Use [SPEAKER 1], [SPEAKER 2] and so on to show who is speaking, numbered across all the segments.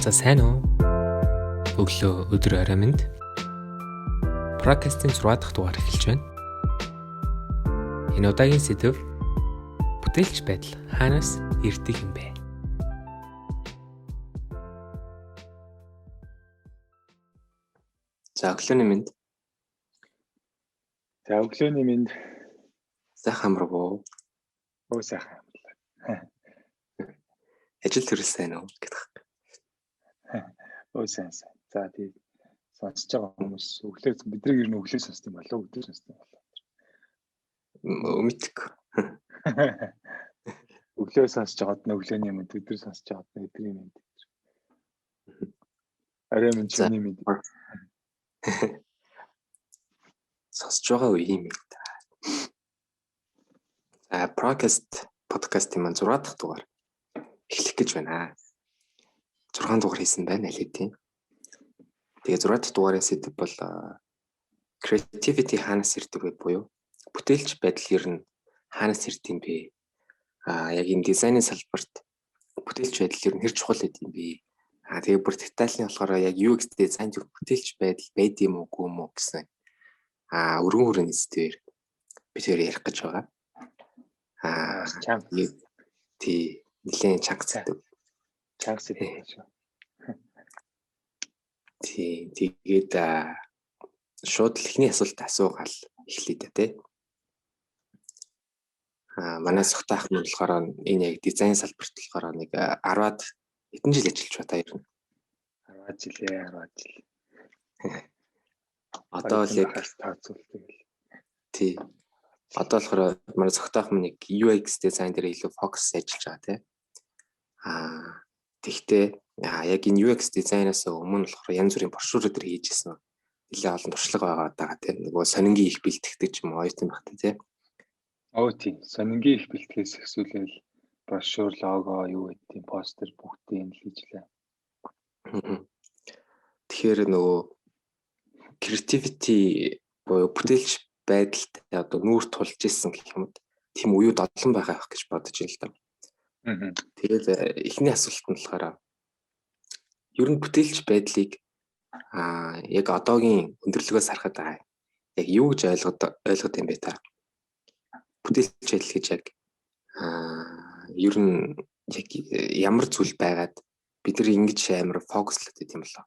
[SPEAKER 1] За сайн уу? Өглөө өдөр орой минь. Прокастын 6 дахь дугаар эхэлж байна. Энэ удаагийн сэдэв бүтээлч байдал хаанаас ирдэг юм бэ? За өглөөний минь. Сайхан амрав уу?
[SPEAKER 2] Сайхан.
[SPEAKER 1] Ажил төрөл сайн уу гэдэг.
[SPEAKER 2] Сайн. За тий сонсож байгаа хүмүүс өглөө бидний ер нь өглөө сонсдог юм болов уу? Өдөр сонсдог юм болов уу?
[SPEAKER 1] Мэдээгүй.
[SPEAKER 2] Өглөө сонсож байгаад нь өглөөний юм, өдөр сонсож байгаад нь өдрийн юм. Арай минь чиний мэд.
[SPEAKER 1] Сонсож байгаа үе юм да. За подкастын маань 6 дахь дугаар эхлэх гэж байна. 6 дугаар хийсэн байна аль хэдийн. Тэгээ 6 дахь дугаарын сэдэв бол creativity хаанаас ирдэг вэ буюу бүтээлч байдал ер нь хаанаас ирдэг юм бэ? Яг энэ дизайны салбарт бүтээлч байдал ер нь хэр чухал гэдэг юм бэ? Тэгээ бүр детальны болохоор яг UX дизайнд бүтээлч байдал байд юм уу үгүй юм уу гэсэн өргөн хүрээний сэдвээр бид ярих гэж байгаа. Тий нэлээд чанга сэдв. Тий тэгээд шууд л ихний асуулт асуугаал эхлэе да тий. Манай сухтаах нь болохоор энэ яг дизайн салбарт болохоор нэг 10-аад хэдэн жил ажиллаж байна та ер нь?
[SPEAKER 2] 10 жил.
[SPEAKER 1] Одоо л яг тий. Одоо болохоор манай сухтаах нь нэг UX дизайн дээр илүү фокус ажиллаж байгаа тий. Тэгтээ яг энэ UX дизайнаас өмнө болохоор янз бүрийн брошюр өдр хийжсэн нэлээд олон туршлага байгаа тийм нөгөө сонингийн их бэлтгэдэг ч юм уу тийм багт тийм.
[SPEAKER 2] Тийм сонингийн их бэлтгэхээс эхлээл брошюр, лого, юу гэдэг постэр бүгдийг хийжлээ.
[SPEAKER 1] Тэгэхээр нөгөө creativity буюу бүтээлч байдалд одоо нүүр тулж исэн гэх юм. Тийм уууд олон байгаа байх гэж бодож байна л да. Тэгээд эхний асуулт нь болохоор ер нь бүтээлч байдлыг яг одоогийн өндөрлөгөөс харахад яг юу гэж ойлгоод юм бэ та? Бүтээлч байдал гэж яг ер нь яг ямар зүйл байгаад бид нар ингэж амар фокуслаад байт юм болоо.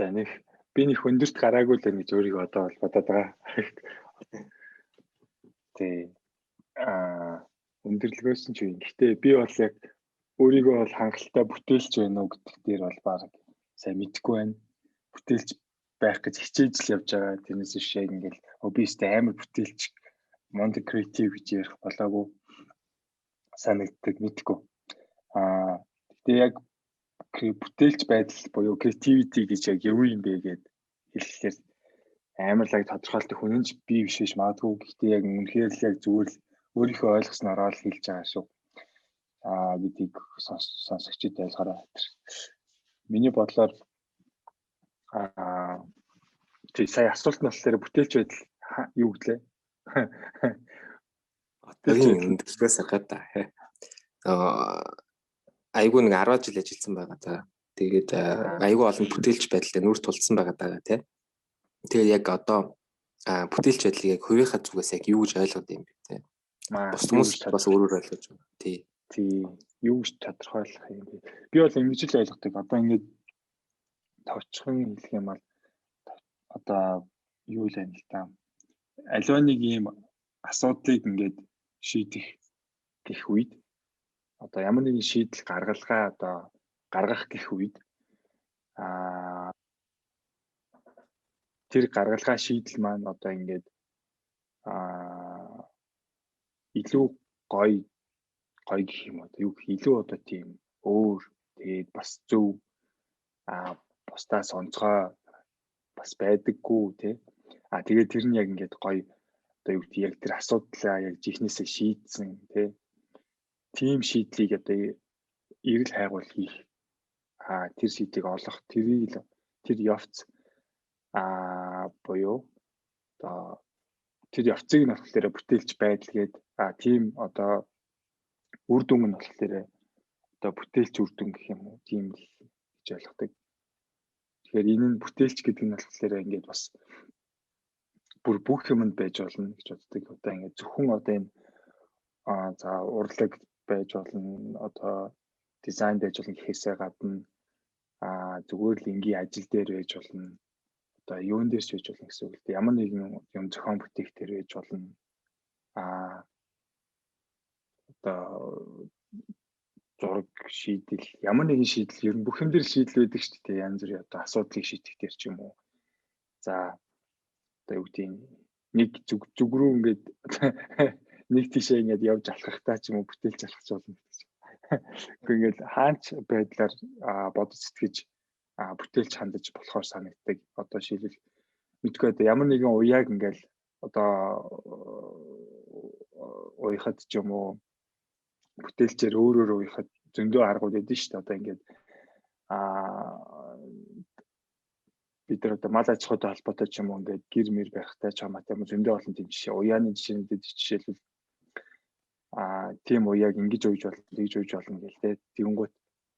[SPEAKER 2] За би нэг өндөрт гараагүй л гэж өөрийгөө одоо бол бодоод байгаа. Тэг өндөрлөгөөс нь ч юм. Гэхдээ би бол яг өөрийгөө бол хангалттай бүтээлч байна уу гэдэг дээр бол баг сайн мэдэхгүй байна. Бүтээлч байх гэж хичээж л явж байгаа. Тэрнээс биш яг ингээл обистэй амар бүтээлч Monte Creative гэж ярих болоогүй санагддаг мэдэхгүй. Гэтэ яг бүтээлч байдал буюу creativity гэж яг юу юм бэ гэд хэлэхээр амар л тодорхойлдог хүн нь би биш магадгүй. Гэхдээ яг үнэхээр л яг зүгээр л өөрийнхөө ойлгосноор л хэлж байгаа шүү. Гэдгийг сонсогчид ойлгоорой. Миний бодлоор сая асуулт нь болохоор бүтээлч байдал юу гэлээ?
[SPEAKER 1] Одоогийн өндөрлөгөөс харахад айгүй нэг 10 жил ажилласан байгаа та. Тэгээд айгүй олон бүтээлч байдалтай нүүр тулсан байгаа даа тий. Тэгээд яг одоо бүтээлч байдлыг яг хувийнхаа зүгээс яг юу гэж ойлгоод юм бэ тий. Бус хүмүүс бас өөрөөр ойлгож байна. Тий.
[SPEAKER 2] Юу гэж тодорхойлох юм бэ? Би бол ингэж л ойлгодог. Одоо ингэж товчхон хэлэх юм бол одоо юу л юм л та. Аливаа нэг ийм асуудлыг ингээд шийдэх гэх үед одоо ямар нэгэн шийдэл гаргах гэх үед тэр гаргалгаа шийдэл маань одоо ингээд илүү гоё гэх юм одоо юу илүү одоо тийм өөр тэгээд бас зөв бусдаас онцгой бас байдаггүй тий. Тэгээд тэр нь яг ингээд гоё одоо юу гэдэг яг тэр асуудлаа яг жихнээсээ шийдсэн тий. Тим шийдлийг одоо эрэл хайгуул хийх. Тэр шийдлийг олох тэр явц буюу одоо тэр явцыг нь болохоор бүтээлч байдал гээд тийм одоо үр дүн нь болохоор одоо бүтээлч үр дүн гэх юм уу тийм л гэж ойлгодог. Тэгэхээр энэ нь бүтээлч гэдэг нь болохоор ингээд бас бүр бүх юмд байж болно гэж боддог. Одоо ингээд зөвхөн одоо энэ за урлаг байж болно, одоо дизайн байж болно гэхээсээ гадна зүгээр л энгийн ажил дээр байж болно. Одоо юун дээрч байж болно гэсэн үг л дээ. Ямар нэгэн юм зохион бүтээх дээр байж болно. Одоо зураг шийдэл, ямар нэгэн шийдэл ер нь бүх юм дээр шийдэл байдаг шүү дээ. Янз бүрийн одоо асуудлыг шийдэх дээр ч юм уу. За одоо юу гэдэг нэг зүг рүү ингээд нэг тийшээ ингээд явж алхахтаа ч юм уу бүтээлч алхаж болно гэж. Гэхдээ ингээд хаач байдлаар бодож сэтгэж бүтээлч хандаж болохоор санагддаг. Одоо шийдэл мэдгүй одоо ямар нэгэн уяаг ингээд одоо уяхад ч юм уу бүтээлчээр өөрөөр уяхад зөндөө аргууд өгдөн шүү дээ. Одоо ингээд бид нар одоо мал аж ахуйтай холбоотой ч юм уу ингээд гэр мэр байхтай ч хамаатай юм зөндөө олон тийм жишээ уяаны жишээнүүдэд жишээлбэл тийм уяаг ингэж ууж болно, тэгж ууж болно гэл тэ. Тэгэнгүүт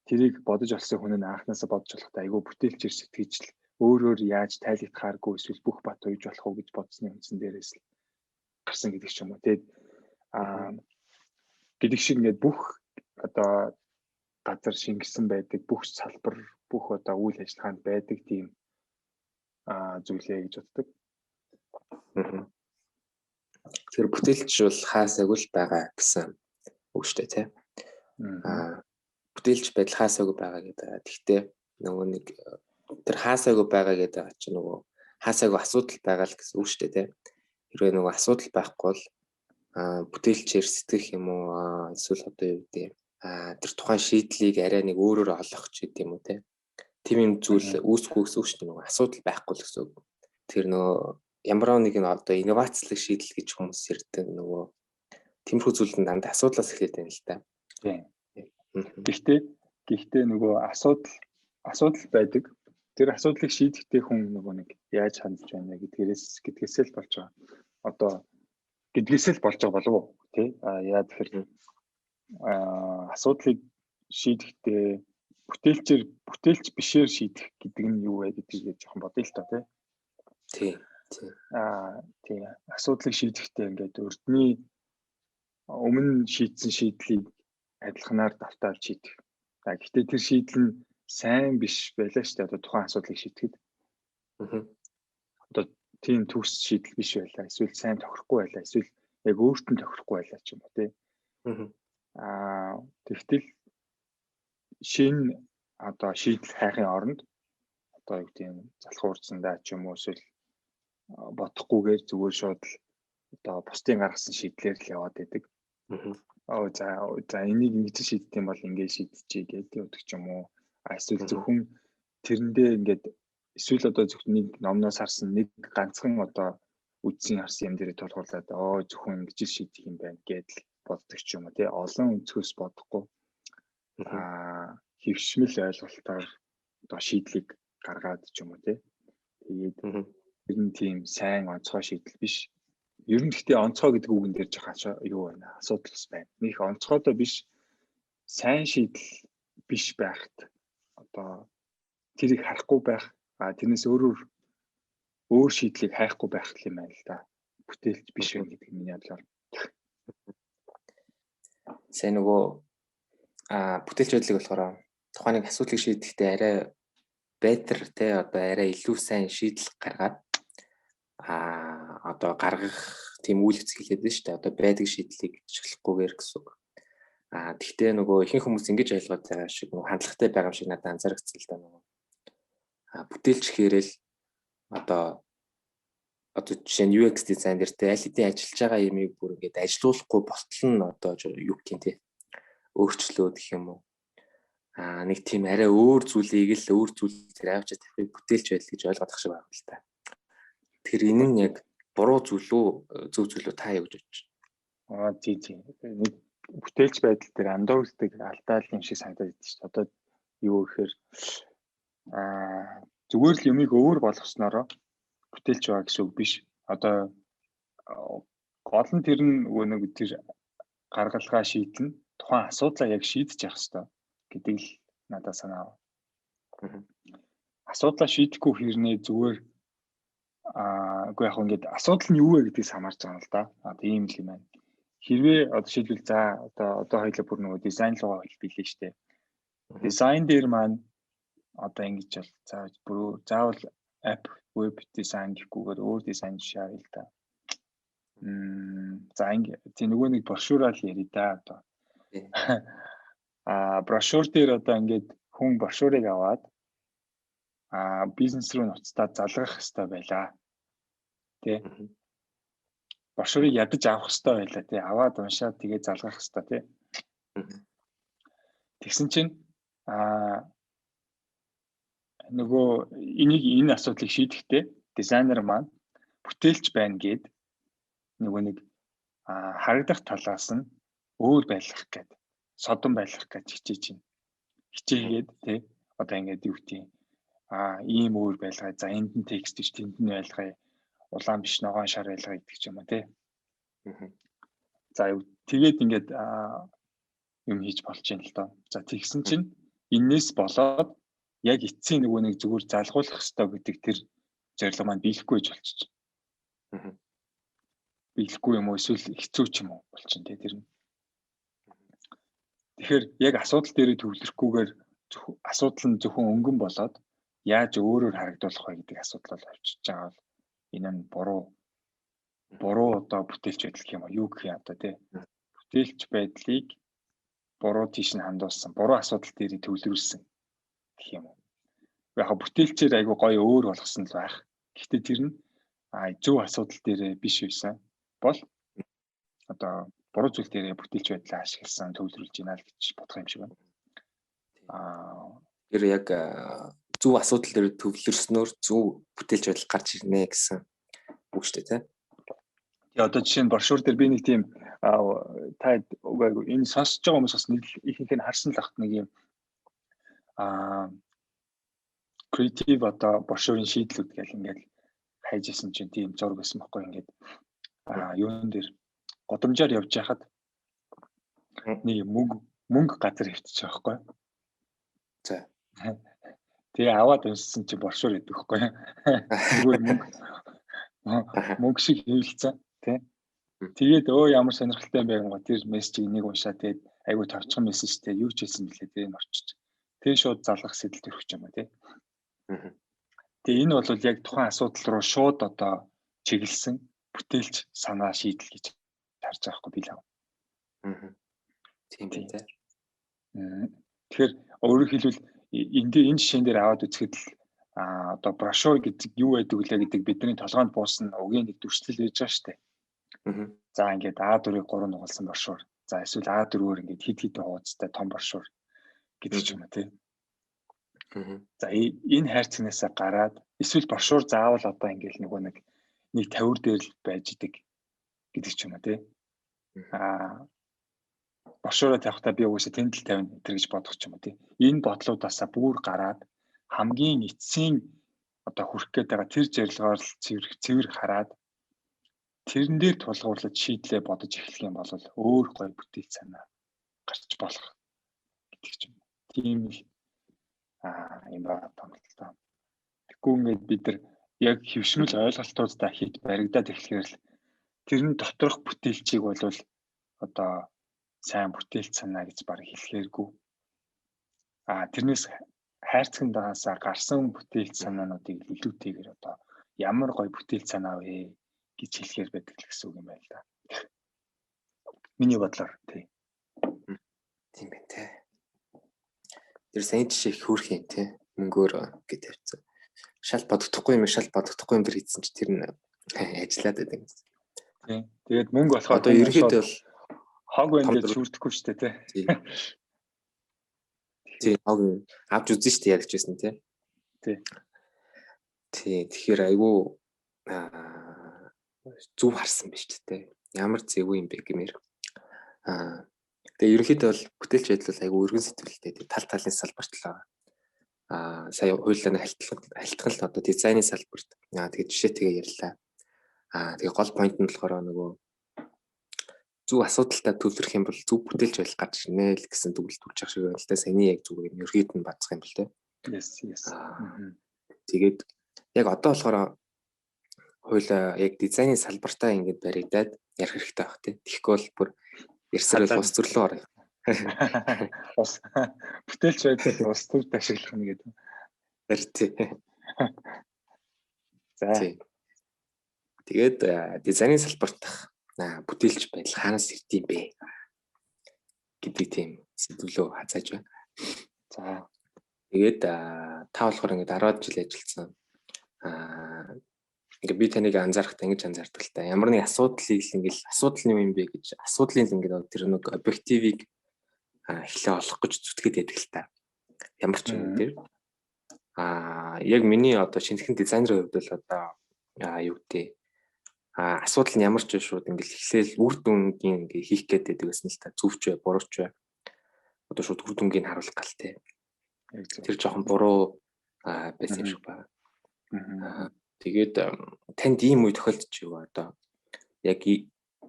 [SPEAKER 2] тэрийг бодож олсон хүн нь анханасаа бодож болохтай айгүй бүтээлчээр сэтгэж л өөрөөр яаж тайлбарлахааргүй эсвэл бүх бат ууж болох уу гэж бодсны үндсэн дээрээс л гарсан гэдэг ч юм уу. Тэгээд гэдэг шиг ингээд бүх одоо газар шингэсэн байдаг, бүх салбар, бүх одоо үйл ажиллагаанд байдаг тийм зүйлээ гэж боддог.
[SPEAKER 1] Тэр бүтээлч бол хаасаагүй л байгаа гэсэн үг шүү дээ, тийм. Бүтээлч байдал хаасаагүй байгаа гэдэг. Тэгтээ нөгөө нэг тэр хаасаагүй байгаа гэдэг чинь нөгөө хаасаагүй асуудал байгаа л гэсэн үг шүү дээ, тийм. Хэрвээ нөгөө асуудал байхгүй бол бүтээлчээр сэтгэх юм уу эсвэл одоо юу гэдэг тэр тухайн шийдлийг арай нэг өөрөөр олох ч гэдэг юм уу, тийм юм зүйл үүсэхгүй гэсэн үг шүү дээ. Нөгөө асуудал байхгүй л гэсэн үг. Тэр нөгөө ямар нэгэн одоо инновацлог шийдэл гэж хүмүүс ярьдаг нөгөө тиймэрхүү зүйлд дандаа асуудлаас эхлээд байна л да.
[SPEAKER 2] Тийм. Гэхдээ нөгөө асуудал байдаг. Тэр асуудлыг шийдэхдээ хүн нөгөө нэг яаж хандж байна гэдгээсээ л болж байгаа. Одоо гэдгээсээ л болж байгаа болов уу? Тий. Яа тэгэхээр асуудлыг шийдэхдээ бүтээлч бишээр шийдэх гэдэг нь юу вэ гэдгийг жоохон бодъё л та тий.
[SPEAKER 1] Тий.
[SPEAKER 2] Тийм. Асуудлыг шийдэхдээ ингээд өмнө шийдсэн шийдлийг адилханаар давтаал шийдэх. Гэхдээ тэр шийдэл нь сайн биш байлаа шүү дээ. Одоо тухайн асуудлыг шийдэхэд. Одоо тийм төгс шийдэл биш байлаа. Эсвэл сайн тохирохгүй байлаа. Эсвэл яг өөртөө тохирохгүй байлаа ч юм уу тий. Тэгтэл шинэ одоо шийдэл хайхын оронд одоо юу гэдэг юм залах уурцсандаа ч юм уу эсвэл бодохгүйгээр зүгээр шууд л одоо бусдын гаргасан шийдлээр л яваад байдаг. За энийг ингэж шийдэх юм бол ингэж шийдчихье гэдэг ч юм уу. Эсвэл зөвхөн тэрэндээ ингээд эсвэл одоо зөвхөн нэг номноос харсан нэг ганцхан одоо үдсийн харсан юм дээр тулгуурлаад зөвхөн ингэж шийдэх юм байна гэдэл боддог ч юм уу тий. Олон өнцгөөс бодохгүй хэвшмэл ойлголтоор одоо шийдлийг гаргаад ч юм уу тий. Тэгээд ер нь тийм сайн онцгой шийдэл биш. Ер нь гэхдээ онцгой гэдэг үгэн дээр жахаа юу байна? Асуудал бас байна. Них онцгойдоо биш сайн шийдэл биш байхад одоо тэрийг харахгүй байх, тэрнээс өөр шийдлийг хайхгүй байх юм байна л да. Бүтээлч биш байх гэдэг миний бодлоор.
[SPEAKER 1] Сайн нөгөө бүтээлч байдлыг болохоор тухайн нэг асуудлыг шийдэхдээ арай бетер те одоо арай илүү сайн шийдэл гаргаад одоо гаргах тийм үйл хэцгэлээд байна шүү дээ. Одоо байдаг шийдлийг ашиглахгүйгээр гэсэн үг. Тэгтээ нөгөө ихэнх хүмүүс ингэж ойлгоод байгаа шиг нөгөө хандлагатай байгаа юм шиг надад анзаарчихсан л да нөгөө. Бүтээлч хэрэл одоо жишээ нь UX дизайн дээр те аль хэдийн ажиллаж байгаа юмыг бүр ингээд ажилуулахгүй болтол нь одоо юу гэх юм те өөрчлөөд гэх юм уу. Нэг тийм арай өөр зүйлийг л өөр зүйлээр авчиж тавихыг бүтээлч байдал гэж ойлгох шиг байна л та. Тэгэхээр энэ нь яг буруу зүйл үү, зөв зүйл үү та юу гэж бодож байна?
[SPEAKER 2] Тийм. Нэг бүтээлч байдал дээр андуурдаг алдаа юм шиг санагдаад байна шүү дээ. Одоо юу гэхээр зүгээр л юмыг өөр болгоснороо бүтээлч байгаа гэсэн үг биш. Одоо гол нь тэр нь нөгөө нэг тэр гаргалгаа шийдэн тухайн асуудлаа яг шийдэж явах хэрэгтэй. гэдэг л надад санаа.
[SPEAKER 1] Мгм.
[SPEAKER 2] Асуудлаа шийдэхгүй хэрнээ зүгээр үгүй яг ингээд асуудал нь юу вэ гэдгээс хамаарч байгаа юм л да. Одоо ийм л юм байна. Хэрвээ одоо шийдвэл за одоо хоёлаа бүр нөгөө дизайн руугаа хэлбэлээ штэ. Дизайн дээр маань одоо ингэж бол заавал app web design гэхгүйгээр өөр дизайн шаардлагатай л да. За тийм нөгөө нэг брошюраар ярий да одоо. Брошюр дээр одоо ингээд хүн брошюрыг аваад бизнес руу нуцтаа залгах хэрэгтэй байлаа. Тэ. Брошюрыг ядаж авах хэрэгтэй байлаа тий. Аваад уншаад тэгээ залгах хэрэгтэй тий. Тэгсэн чинь нөгөө энэ асуудлыг шийдэхдээ дизайнер маань бүтээлч байна гэд нөгөө нэг харагдах талаас нь өөр байлгах гээд содон байлгах гэж хичээж байна. Хичээгээд тий одоо ингээд юу гэдэг ийм өөр байлгаа. За энд нь текст биш тэнд нь байлгаа. Улаан биш ногоон шар байлгаа гэдэг ч юм уу тий. За тэгээд ингээд юм хийж болж байна л доо. За тэгсэн чинь энээс болоод яг эцсийн нөгөө нэг зүгээр залгуулах хэрэгтэй гэдэг тэр зорилго маань биелэхгүй гэж болчих. Биелэхгүй юм уу эсвэл хэцүү ч юм уу болчихно тий тэр нь. Тэгэхээр яг асуудал дээр төвлөрөхгүйгээр асуудал нь зөвхөн өнгөн болоод яаж өөрөөр харагдуулах вэ гэдэг асуудал бол авчиж байгаа бол энэ нь буруу одоо бүтээлч байдал гэх юм уу юу гэх юм одоо тий бүтээлч байдлыг буруу тийш нь хандуулсан буруу асуудал дээр төвлөрүүлсэн гэх юм уу. Яг бүтээлчээр айгу гоё өөр болгосон л байх. Гэхдээ тэр нь зөв асуудал дээр биш байсан бол одоо буруу зүйл дээр бүтээлч байдлаа ашигласан төвлөрүүлж байна л гэж бодох юм шиг байна.
[SPEAKER 1] Тэр яг зөв асуудал дээр төвлөрснөөр зөв бүтээлч байдал гарч ирнэ гэсэн үг шүү дээ тий.
[SPEAKER 2] Тэгээ одоо жишээ нь брошюр дээр би нэг тийм та үгүй энэ сонсож байгаа хүмүүс бас нэг ихэнх нь харсан л ахт нэг юм креатив одоо брошюрын шийдлүүд гэл ингээд хайж исэн чинь тийм зураг байсан байхгүй ингээд юун дээр годамжаар явж байхад нэг мөнгө газар хөвтөж байгаа байхгүй.
[SPEAKER 1] За.
[SPEAKER 2] Тэгээ аваад уншсан чинь брошюр гэдэг байхгүй. Зүгээр мөнгө шиг хэвлэлцэн тий. Тэгээд ямар сонирхолтой юм бэ гоо тэр мессежийг нэг уншаад тэгээд айгүй товчхон мессежтэй юу ч хэлсэн бэлээ тий орчиж. Тэгээ шууд залгах сэтэл төрөх юм аа тий. Тэгээ энэ бол яг тухайн асуудал руу шууд одоо чиглэсэн бүтээлч санаа шийдэл гэж харж байгаа хгүй би л.
[SPEAKER 1] Тийм тий.
[SPEAKER 2] Тэгэхээр өөрөөр хэлбэл энэ жишээн дээр аваад үзэхэд л одоо брошюр гэдэг юу байдаг вэ гэдэг бидний толгойд буусан угийн нэг дүрслэл байж байгаа шүү дээ. За ингээд А4-ыг 3 нугалсан брошюр. За эсвэл А4-өөр ингээд хид хуудастай том брошюр гэдэг ч юм уу тий. За энэ хайр цагнаасаа гараад эсвэл брошюр заавал одоо ингээд нөгөө нэг тавир дээр л байж идэг гэдэг ч юм уу тий. Брошюраа тавихтаа би угаасаа тэнд л тавина гэж бодох ч юм уу тий. Энэ бодлуудаасаа бүр гараад хамгийн эцсийн одоо хүрэх гээд байгаа тэр зорилгоор л цэвэр хараад тэрэн дээр тулгуурлаж шийдлээ бодож эхлэх юм бол өөр гоё бүтээл санаа гарч болох гэдэг ч юм. Тийм л юм байна томлолтой. Тэгэхгүй ингээд бид нар яг хөвшмөл ойлголтуудаа хэд баригдаад эхлэхээр л тэрэн доторх бүтээлчийг бол одоо сайн бүтээлч санаа гэж баг хэлэхээргүй. Тэрнээс хайрцагт байгаасаа гарсан бүтээлч санаануудыг илүүтэйгээр одоо ямар гоё бүтээлч санаа вэ гэж хэлэхээр байдаг л гэсэн үг юм байна л да. Миний бодлоор тий.
[SPEAKER 1] Тийм байна те. Тэр сайн жишээ их хөөрх юм те. Мөнгөөр гэж тавьсан. Шал бодогдохгүй юм шал бодогдохгүй юм дэр хийсэн чи тэр нь ажиллаад байдаг юм.
[SPEAKER 2] Тий. Тэгээд мөнгө болохоор
[SPEAKER 1] одоо ерөөхдөө бол
[SPEAKER 2] хог байна гэж шүрдэхгүй шүү дээ тий.
[SPEAKER 1] Тий, хог авч үзэн шүү дээ ярьж байсан тий.
[SPEAKER 2] Тий.
[SPEAKER 1] Тий, тэгэхээр айгүй зүв харсан биш дээ. Ямар зэвгүй юм бэ гэмээр. Тэгээ ерөнхийдөө бол бүтээлч байдал айгүй өргөн сэтгэлтэй тал талын салбартлаа. Сая хуулианы халтгал л одоо дизайны салбарт. Тэгээ жишээтэйгээ ярьлаа. Тэгээ гол point нь болохоор нөгөө зөв асуудалтай төвлөрөх юм бол зөв бүтээлч байх гарч ирнэ л гэсэн төгөлд төрж явах шиг байна л да. Саяны яг зүгээр ерхийд нь бацах юм бол тэ.
[SPEAKER 2] Yes.
[SPEAKER 1] Тэгээд яг одоо болохоор хуулаа яг дизайны салбартаа ингэж баригдаад ярих хэрэгтэй байх тий. Тэгэхгүй бол бүр ярьсаар ус төрлөө орё.
[SPEAKER 2] Ус бүтээлч байдал ус төр ашиглах нь гэдэг.
[SPEAKER 1] Тэр тий.
[SPEAKER 2] За.
[SPEAKER 1] Тэгээд дизайны салбарт бүтээлч байдал хаанаас ирдэм бэ гэдэг тийм сэдвлөө хазааж байна.
[SPEAKER 2] За.
[SPEAKER 1] Тэгээд та болохоор ингэ 10 жил ажилласан. Ингээ би таныг анзаарахтаа ингэж анзаардаг л та. Ямар нэг асуудлыг л ингээл асуудал юм бэ гэж асуудлын л ингээд тэр нэг объективыг эхлээ олох гэж зүтгээд байдаг л та. Ямар ч юм тэр. Яг миний одоо шинэхэн дизайнерын хувьд бол одоо юу гэдэг асуудал нь ямар ч шууд ингээл эхлээл үр дүнгийн ингээ хийх гээд байдаг гэсэн л та. Зөвч бай, бурууч бай. Одоо шууд үр дүнгийг харуулах гал те. Тэр жоохон буруу байсан юм шиг байна. Тэгээд танд ийм үе тохиолдож юу одоо яг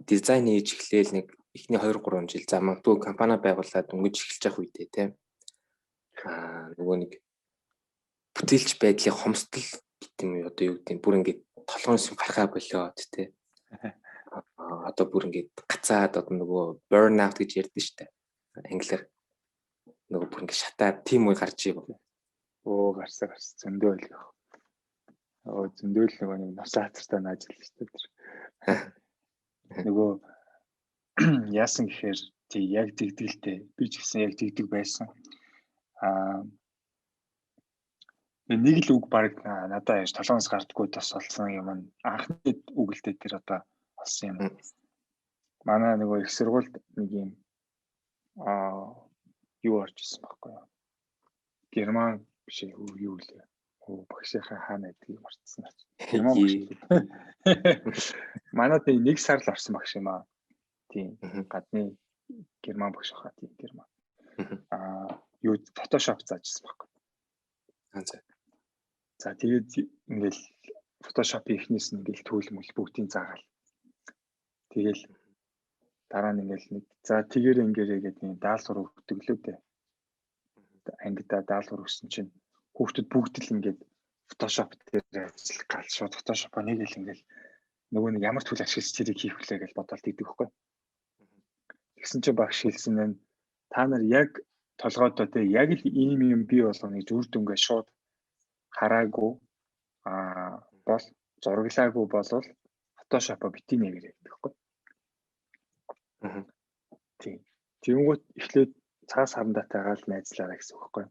[SPEAKER 1] дизайн хийж эхлээл нэг эхний 2-3 жил за магадгүй компани байгуулад өнгөж эхэлж явах үедээ тийм нөгөө нэг бүтээлч байдлын хомсдол гэдэг юм одоо юу гэдэг бүр ингээд толгоноос юм гарахаа болоод тийм одоо бүр ингээд гацаад одоо нөгөө burn out гэж ярьдэн штэ англиар нөгөө бүр ингээд шатаад тийм үе гарч ий.
[SPEAKER 2] Гарсан зөндөө л яг. Зөндөл нэг насаа хацартай нааж л шүү дээ. Нөгөө яасан гэхээр тий яг дэгдэлтэй би ч гэсэн яг дэгдэг байсан. Нэг л үг баг надад яаж толгоноос гардаггүй тос болсон юм анхны үг л дээ тэр одоо болсон юм. Манай нөгөө их сургуульд нэг юм юу орж ирсэн байхгүй юу? Герман биш юу лээ. Багшийнхаа хаана гэдгийг марцсан аа. Герман багш. Манайд нэг сар л орсон багш юм аа. Тийм. Гадны герман багш хаа тийм герман. Юу фотошоп заажсан байхгүй. За тэгээд ингээл фотошопын эхнээс нь ингээл төлөмөл бүгдийн заагаал. Тэгэл дараа нь ингээл нэг за тэгэр ингээрээ гэдэг даалгавар өгдөглөө дээ. Ангидаа даалгавар өгсөн чинь хүүхдүүд бүгд л ингээд фотошоп дээр ажиллах гал шууд фотошопоо нэг л ингээд нөгөө нэг ямар төлөв ашиглаж тэрийг хийх вүлээ гэж бодоод идэв хөхгүй. Тэгсэн чинь багш хэлсэн нь та нар яг толгойдоо те яг л ийм юм бий болгоно гэж үр дүнгээ шууд хараагүй бол зураглаагүй болвол фотошопоо бити нэгэрэй гэдэг хөхгүй. Тийм. Тэнгүүт эхлээд цаас харандатайгаа л найзлаарай гэсэн үг хөхгүй.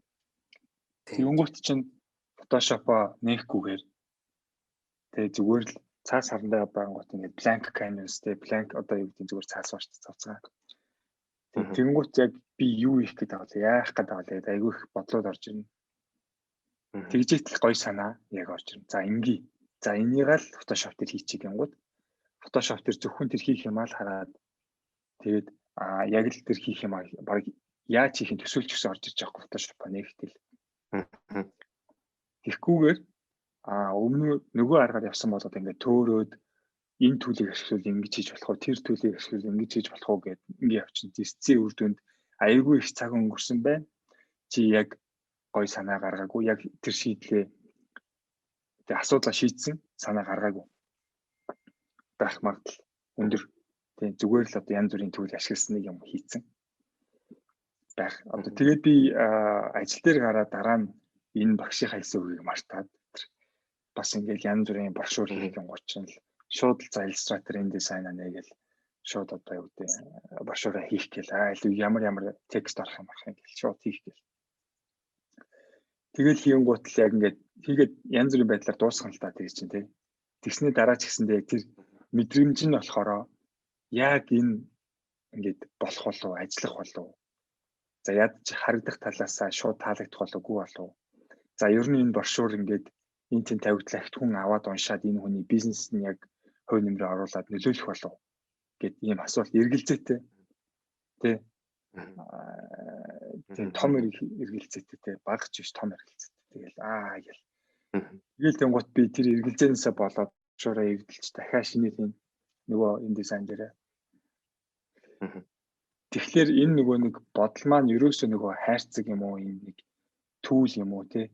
[SPEAKER 2] Тэнгүүт чинь фотошопоо нээхгүйгээр тэгээ зүгээр л цаас харандаа бангууд ингээд blank canvas те blank одоо юу гэдэг зүгээр цаас бааш цавцгаа. Тэнгүүт яг би юу хийх гэдэг вэ? Яах гэдэг вэ? Айгүй их бодлоод орж ирнэ. Тэгжээтэл гоё санаа яг орж ирнэ. За ингийн. За энийг л фотошоп дээр хийчих гингүүд. Фотошоп дээр зөвхөн тэр хийх юмаа л хараад тэгээд яг л тэр хийх юм баг яаж хийх нь төсөөлч гэсэн орж ирж байгаа фотошопоо нэгтэл. Тэгэхгүйгээр өмнө нөгөө аргаар явсан болоод ингээд төөрөөд энэ төлийг ашиглавал ингэж хийж болох уу, тэр төлийг ашиглавал ингэж хийж болох уу гэд ингээд явчихсан. Дисцийн үр дүнд аягүй их цаг өнгөрсөн байна. Чи яг гой санаа гаргаагүй, яг тэр шийдлээ тэг асуудал шийдсэн санаа гаргаагүй. Байх магадлал өндөр. Тэг зүгээр л одоо янз бүрийн төлөв ашигласан нэг юм хийцэн. Байх. Одоо тэгээд би ажил дээр гараад дараа нь энэ багшийнхаа хэлсэн үгийг мартаад бас ингээд янз бүрийн брошюр хийх юм гочин л шууд л за иллюстратор энэ дизайн нэгээл шууд одоо юу гэдэг брошюраа хийх гээл ямар текст орох юм гээл шууд хийх гээл. Тэгэл хийнгуут л яг ингээд хийгээд янз бүрийн байдлаар дуусгана л та тэгж чинь тий. Тэгсний дараа ч гэсэндээ яг тэр мэдрэмж нь болохоор яг энэ ингээд болох болов ажиллах болов. За ядч харагдах талаасаа шууд таалагдах боловгүй болов. За ер нь энэ брошюр ингээд энэ тийм тавигдлаа ихт хүн аваад уншаад энэ хүний бизнес нь яг хувь нэмрээ оруулаад нөлөөлөх болов гэд ийм асуулт эргэлзээтэй тий. Тийм том эргэлзээтэй тий багч биш том эргэлзээтэй. Тэгэл гэл. Тэгэл тэнгуут би тэр эргэлзээнээсээ болоод брошюраа эвдэлж дахиад шинэ тийм нөгөө энэ дизайн дээр Тэгэхээр энэ нөгөө нэг бодол маань ерөөсөө нөгөө хайрцаг юм уу, энэ нэг түүл юм уу те.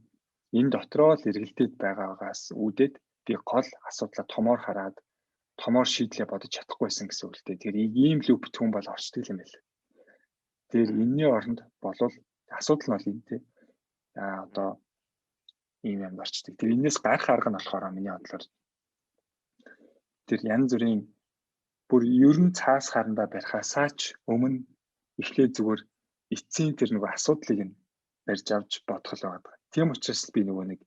[SPEAKER 2] Энэ дотроо л эргэлдээд байгаагаас үүдээд би гол асуудлаа томоор хараад томоор шийдлээ бодож чадахгүйсэн гэсэн үг л дээ. Тэгэхээр ийм лүп бүтгэн бол орчдөг юм байна. Тэгэхээр энэний оронд болвол асуудал нь бол энэ те. Одоо ийм юм орчдөг. Тэр энэс гарах арга нь болохоор миний бодлоор тэр янз бүрийн бүр ерөн цаас харандаа барихаасаа ч өмнө эхлээд зүгээр эцсийн тэр нөгөө асуудлыг нь барьж авч бодох л байгаа. Тийм учраас би нөгөө нэг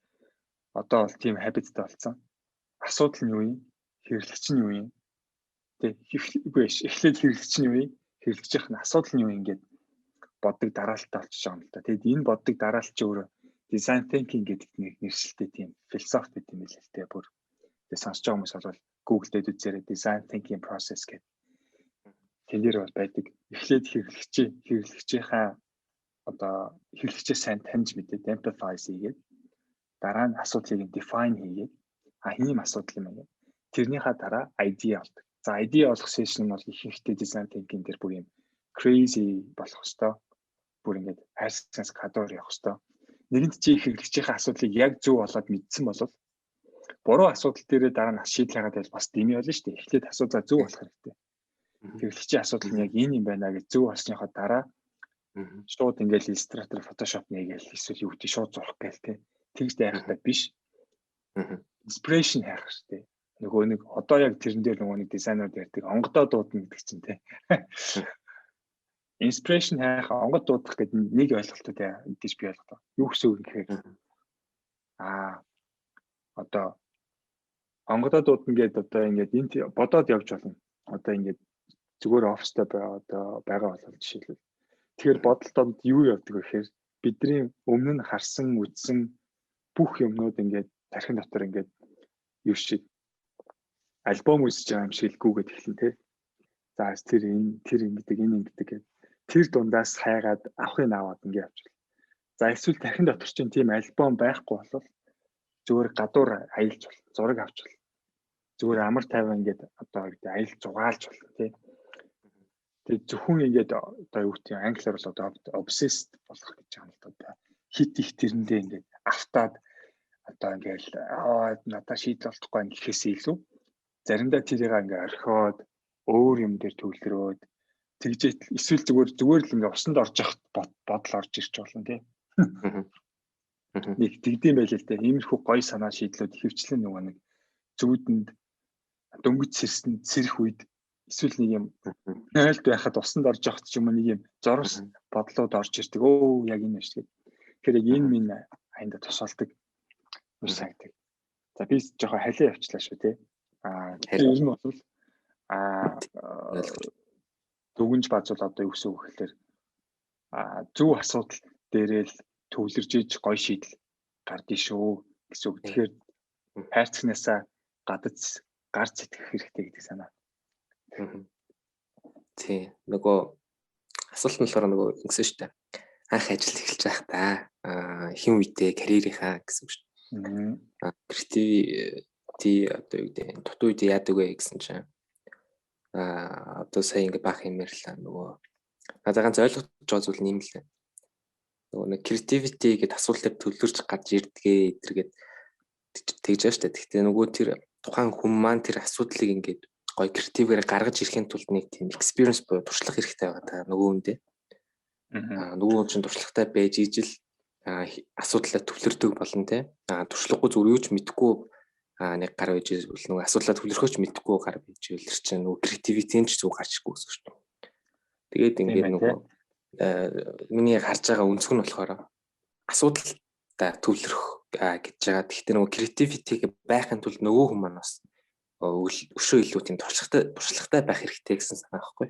[SPEAKER 2] одоо бол тийм habitтэй болсон. Асуудал нь юу юм? Хэрэглэгч нь юу юм? Тэг эхлээд хэрэглэгч нь юу юм? Хэрэглэгчийнх нь асуудал нь юу юм гээд боддог дараалтаа болчихж байгаа юм л да. Тэгэд энэ боддог дараалт чи өөрөө design thinking гэдэг нэг нэршилтэй тийм философи гэдэг юм л л дээ. Бүр тэг сонсож байгаа хүмүүс бол Google дээр үзээрэй design thinking process гэдэг. Тэндэр бол байдаг. Эхлээд хэрэглэгчийнхаа одоо хэрэглэгчээ сайн таньж мэдээд empathize хийгээд дараа нь асуудлыг define хийгээд ийм асуудал юм аа. Тэрнийхаа дараа idea болдог. За idea олох session нь бол их ихтэй design thinking дээр бүр юм crazy болох хэвээр. Бүр ингээд хайрцагнаас гадуур явах хэвээр. Нэгэнт чи хэрэглэгчийнхаа асуудлыг яг зөв болоод мэдсэн бол буруу асуудал дээрээ дараа нь шийдэл хагаад бас дэмий болно шүү дээ. Эхлээд асуудлаа зөв болох хэрэгтэй. Хэрэглэгчийн асуудал нь яг энэ юм байна гэж зөв болсныхоо дараа шууд ингээл Illustrator, Photoshop нэгээл эсвэл юу гэдэг шууд зурх гээл те. Тэгж дайрахтаа биш. Inspiration хайх хэрэгтэй. Нөгөө нэг одоо яг тэрэн дээр нөгөө нэг дизайнерууд ярьдаг онгодоо дуудана гэдэг чинь те. Inspiration хайх, онгод дуудах гэдэг нэг ойлголттой гэж би ойлгодог. Юу гэсэн үг гэхээр одоо онгодоо дуудана гэдэг одоо ингээд энд бодоод явж болно. Одоо ингээд зүгээр оффистай байгаа бол жишээлбэл. Тэгэхээр бодолтод юу явдаг вэ гэхээр бидний өмнө нь харсан, үзсэн бүх юмнууд ингээд тархин дотор ингээд юу шиг альбом үзэж байгаа юм шиг гүгээд эхэлнэ тий. За тэр ингэдэг гэдэг. Тэр дундаас хайгаад авахын аваад ингээд явчихлаа. За эсвэл тархин дотор чинь тийм альбом байхгүй болол зүгээр гадуур аялж бол зураг авч бол зүгээр амар тайван ингээд одоо аялж зугаалж болно тий. Тэгээд зөвхөн ингээд одоо юу гэдэг англиар бол одоо obsessed болох гэж байгаа юм л да. Хит их тэрэндээ ингээд автаад одоо ингээд надад шийдэл олдохгүй гэхээс илүү заримдаа тэрийг ингээд орхиод өөр юм дээр төвлөрөөд тэгжээ эсвэл зүгээр л ингээд усанд орж явах бодол орж ирч болно тий. Нэг тэгдэм байл л дээ. Иймэрхүү гоё санаа шийдлүүд хөвчлэн нөгөө нэг зүудэнд дөнгөж сэрэх үед эсвэл нэг юм айлт байхад усанд орж явахт ч юм уу нэг юм зорос бодлоод орж ирдэг. Өө яг энэ шүү дээ. Тэгэхээр яг энэ минь аянда тусалдаг юм санагдаг. За би жоохон халиа явчлаа шүү тий. Тэр нь бол дүгнж базуул одоо юу гэсэн үг гэхээр зөв асуудал дээрээ л төвлөрж иж гоё шийдэл гардаг шүү гэсэн үг. Тэгэхээр хайрцагнаасаа гадаж гарч итгэх хэрэгтэй гэдэг санаа.
[SPEAKER 1] Тий. Нөгөө асуулт нь болохоор нөгөө ингэсэн шүү дээ. Анх ажил эхэлж байхдаа хин үедээ карьерийнхаа гэсэн үг шүү дээ. Креативити одоо юу гэдэг дутуу үед яадаг вэ гэсэн чинь одоо сая ингэ баах юм ярьлаа нөгөө надад ганц ойлгож байгаа зүйл юм л. Нөгөө нэг креативити гэдэг асуултаар төлөвлөрч гадж ирдгээ эдэргээд тэгж байгаа шүү дээ. Гэхдээ нөгөө тэр тухайн хүн маань тэр асуудлыг ингээд гоё креативээр гаргаж ирэхин тулд нэг тийм experience буюу туршлага хэрэгтэй байгаа та нөгөө үндэ. Нөгөө хүн чинь туршлагатай байж ижил асуудлаа төвлөрдөг болно те. Туршлагагүй зүгээр юу ч мэдэхгүй нэг гар байж ивэл нөгөө асуудлаа төвлөрөхөж мэдэхгүй гар байж ивэл тэр чинь нөгөө креативитийн ч зүг гарчихгүй гэсэн шүү дээ. Тэгээд ингээд нөгөө миний харж байгаа өнцг нь болохоор асуудалтай төвлөрөх гэж байгаа. Гэхдээ нөгөө креативитиг байхын тулд нөгөө хүн маань бас өшөө илүү тийм туршлагатай байх хэрэгтэй гэсэн санаа байхгүй.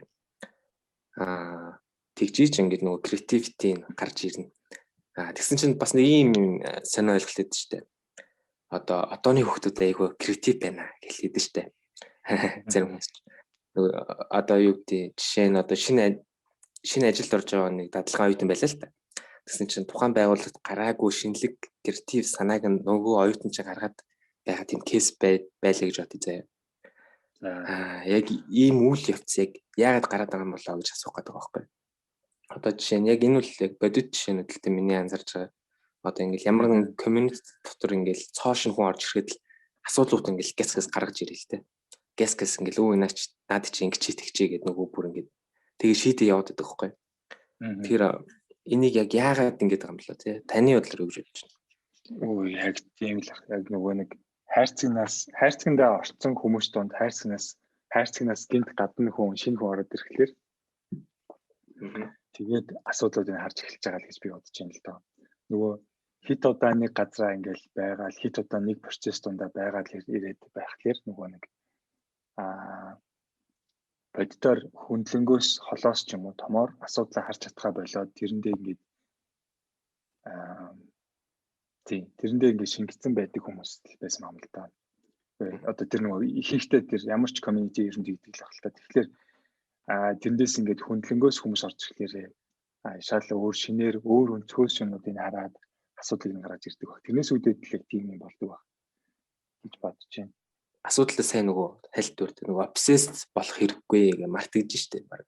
[SPEAKER 1] Тэгжиж ингээд нөгөө креативитийн гарч ирнэ. Тэгсэн чинь бас нэг юм санаа ойлголт өгдөө штэ. Одооны хүүхдүүд айгүй креатив байна гэж хэлдэг штэ. Зарим хүмүүс нөгөө одоо юу гэдэг жишээ нь одоо шинэ ажилд орж байгаа нэг дадлага оюутан байлаа л та. Тэгсэн чинь тухайн байгууллагт гараагүй шинэлэг креатив санааг нь нөгөө оюутан чинь гаргаад байхад тийм кейс байлаа гэж бодъё заяа. Яг ийм үйл явцыг яагаад гараад байгаа юм болоо гэж асуух гэдэг байгаа байхгүй. Одоо жишээ нь яг энэ үл яг бодит жишээнүүд л дээ миний анзарч байгаа. Одоо ингээл ямар нэгэн community дотор ингээл цоошин хүн орж ирэхэд л асуудлууд ингээл гэс гаргаж ирээ л дээ. Гэс ингээл өө наач наад чи ингэж тэгчээ гэдэг нөгөө бүр ингээд тэгээ шийдээ яваад байдаг байхгүй. Тэгэхээр энийг яг яагаад ингэж байгаа юм болоо тий? Таны бодлоор юу гэж бодож байна?
[SPEAKER 2] Өө яг тийм л яг нөгөө нэг хайрцагнаа орцсон хүмүүс донд хайрцагнаас гинт гадна хүн шинэ хүн ороод ирэхлээр тэгээд асуудлуудыг харж эхэлж байгаа л гэж би бодож байна л доо. Нөгөө хит удаа нэг газараа ингээл байгаад хит удаа нэг процесс дундаа байгаад ирээд байхлаар нөгөө нэг бодитоор хүндлэнгөөс холоос ч юм уу томоор асуудлаа харж чадхаа болоод тэрэндээ ингээд тэрэндээ ингээд шингэсэн байдаг хүмүүс байсан юм л да. Одоо тэр нөгөө ихэнхдээ тэр ямар ч community ер нь тэгдэг л ахalta. Тэгэхээр тэрэндээс ингээд хүндлэнгөөс хүмүүс орж ирэхлээр шал өөр шинээр өөр өнцгөөс юмнуудыг хараад асуудлыг гаргаж ирдэг баг. Тэрнээс үүдээд л тийм юм болдог баг гэж бодож байна.
[SPEAKER 1] Асуудалтай сайн нөгөө хальт үрд нөгөө obsessed болох хэрэггүй гэж мартагдж штэ баг.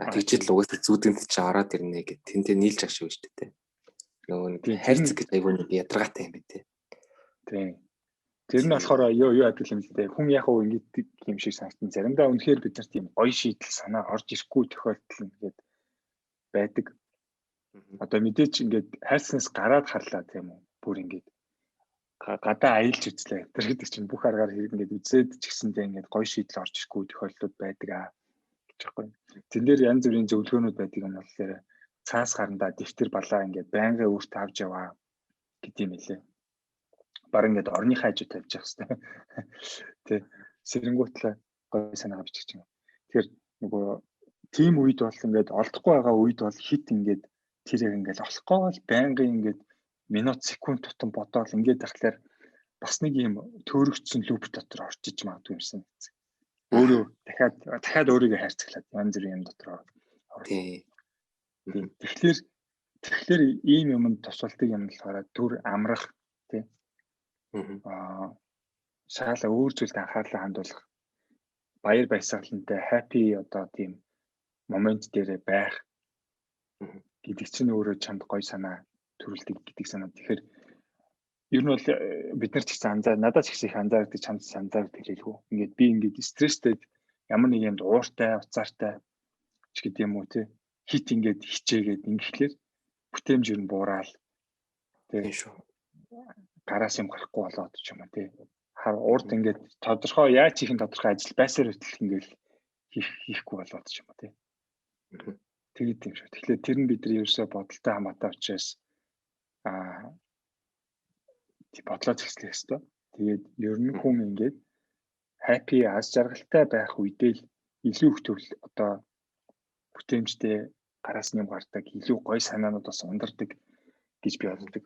[SPEAKER 1] Тэгжэл угаасаа зүудэнд чи ороод ирнэ гэх тэнтэй нийлж ах шүү штэ тэ. Нөгөө нэг хайрцаг гэж айгүй нэг ядаргаатай юм бэ тэ.
[SPEAKER 2] Тийм. Тэр нь болохоор юу яадаг юм л дээ. Хүн яг уу ингэдэг юм шиг санагдсан. Заримдаа үнэхээр бид нар тийм гоё шийдэл санаа орж ирэхгүй тохиолдол ингээд байдаг. Одоо мэдээч ингээд хайрцагнаас гараад харлаа тийм үү. Бүр ингээд гадаа аялж үзлээ. Тэр гэдэг чинь бүх аргаар хэрэг ингээд үзээд ч гэсэндээ ингээд гоё шийдэл орж ирэхгүй тохиолдлууд байдаг гэж байхгүй. Тэн дээр янз бүрийн зөвлөгөөнүүд байдаг юм болохоор цаас гарандаа дэвтэр балаа ингээд байнга өөрт авч яваа гэдэг юм лээ. Баг ингээд орны хайжууд тавьж явах хэрэгтэй. Тэ сэрэнгүүтлээ гоё санаа авчих чинь. Тэгэхээр нөгөө тим үед бол ингээд олдохгүй байгаа үед бол хит ингээд тэр яг ингээд олохгүй бол байнгын ингээд минут секунд тутам бодоол ингээд тахлаар бас нэг юм төөрөгдсөн луп дотор орчиж магадгүй юмсан гэсэн. Өөрөө дахиад өөрийгөө хайрцаглаад янз бүрийн юм дотор орох. Тэгэхээр ийм юмд тусалдаг юм болохоор түр амрах тий. Шаала өөр зүйлд анхаарлаа хандуулах. Баяр баясгалантай happy одоо тийм момент дээр байх гэдэг чинь өөрөө чамд гоё санаа төрүүлдэг гэдэг санаа. Тэгэхээр ер нь бол бид нар ч гэсэн надад ч гэсэн их анзаардаг чамд анзаардаг хэлээгүү. Ингээд би ингээд стресстэй ямар нэг юмд ууртай, уцаартай ч гэдэг юм уу тий. Хит ингээд хичээгээд ингэхлээр бүтээмж ер нь буураад тий шүү. Гараас юм гарахгүй болоод ч юм уу тий. Урд ингээд тодорхой яаж хийх тодорхой ажил байсаар хөтлөх ингээд хийхгүй болоод ч юм уу тий. Тэгээд юм шүү. Тэгэхээр тэр нь бидний ерөөсөө бодолтой хамаатай учраас бодлоо зэгслэх ёстой. Тэгээд ер нь хүн ингээд happy аз жаргалтай байх үедээ л илүү их төрөл одоо бүтээмжтэй гараас нь юм гардаг, илүү гоё санаанууд бас ундардаг гэж би боддог.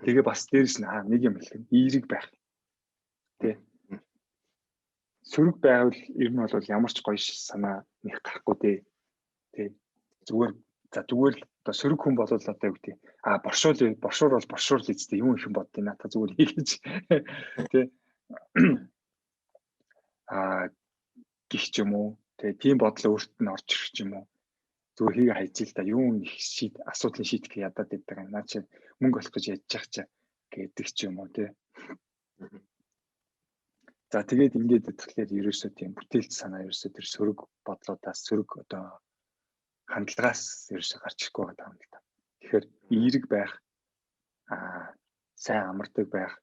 [SPEAKER 2] Тэгээ бас дээрэс нь нэг юм хэлэх юм. Эерэг байх. Тэ. Сөрөг байвал ер нь бол ямар ч гоё санаа нэг гарахгүй дээ. Тэ. Зүгээр л одоо сөрөг хүн болол одоо юу гэдэг. Боршуур бол боршуур л эцтэй юм их боддیں۔ Наата зүгээр хийлгэж. Тэ. Гих ч юм уу. Тэ. Тийм бодол өөрт нь орж ирэх ч юм уу. Зүгээр хийг хайж л да юу их асуудлыг шийдэх ядаад байдаг юм. Наа чи мөнгө олох гэж ядчих чаа гэдэг ч юм уу тий. За тэгээд ингээд тэгэхээр ерөөсөө тийм бүтээлч санаа ерөөсөө тэр сөрөг бодлоодаас сөрөг одоо хандлагаас ерөөсөө гарч ирэхгүй байгаа юм л да. Тэгэхээр эерэг байх, сайн амардаг байх,